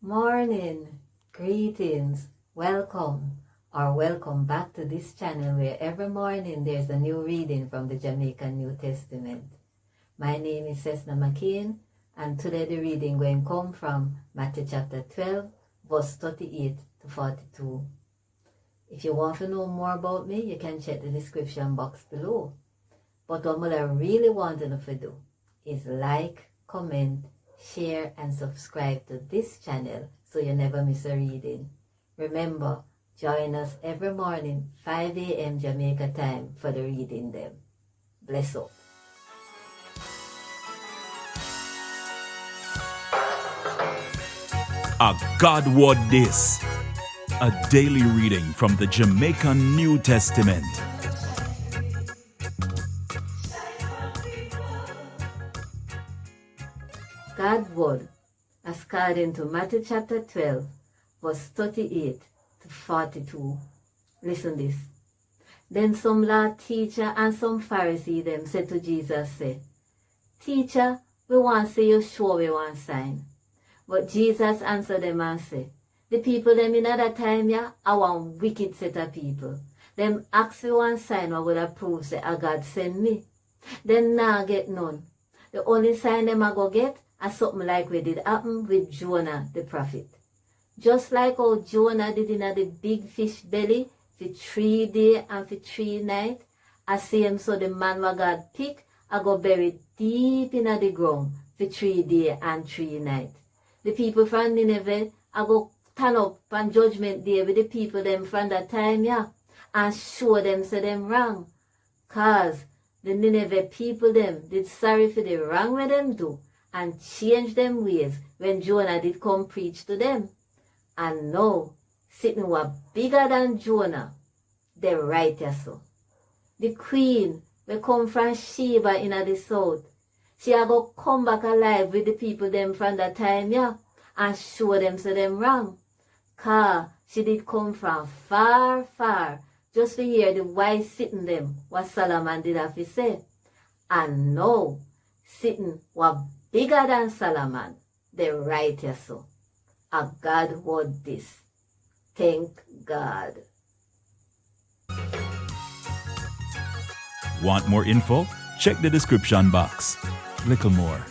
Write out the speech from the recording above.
Morning, greetings, welcome back to this channel where every morning there's a new reading from the Jamaican New Testament. My name is CESNA McCAIN, and today the reading going to come from Matthew chapter 12, verse 38 to 42. If you want to know more about me, you can check the description box below. But what I really want you to do is like, comment, share and subscribe to this channel so you never miss a reading. Remember, join us every morning 5 a.m. Jamaica time for the reading them. Bless up. A God Word This, a daily reading from the Jamaican New Testament. God's word, according to Matthew chapter 12, verse 38 to 42. Listen this. Then some law teacher and some Pharisee them said to Jesus, say, Teacher, we want to see you show we one sign. But Jesus answered them and said, the people them in that time, are one wicked set of people. Them ask for one sign what would have proved say a God send me. Them nah get none. The only sign them a go get is something like what did happen with Jonah the prophet. Just like how Jonah did in the big fish belly for 3 days and for 3 nights, I see him so the man what God pick I go buried deep in the ground for 3 days and 3 nights. The people from Nineveh I go turn up on judgment day with the people them from that time, and show them say them wrong. Cause the Nineveh people them did sorry for the wrong way them do and change them ways when Jonah did come preach to them. And now, sitting were bigger than Jonah, they right so. The queen will come from Sheba in the south. She a go come back alive with the people them from that time, and show them say them wrong. Cause she did come from far, far, just to hear the wise sitting them, what Solomon did have to say. And now, sitting were bigger than Solomon, they right so. A God word this. Thank God. Want more info? Check the description box. Little more.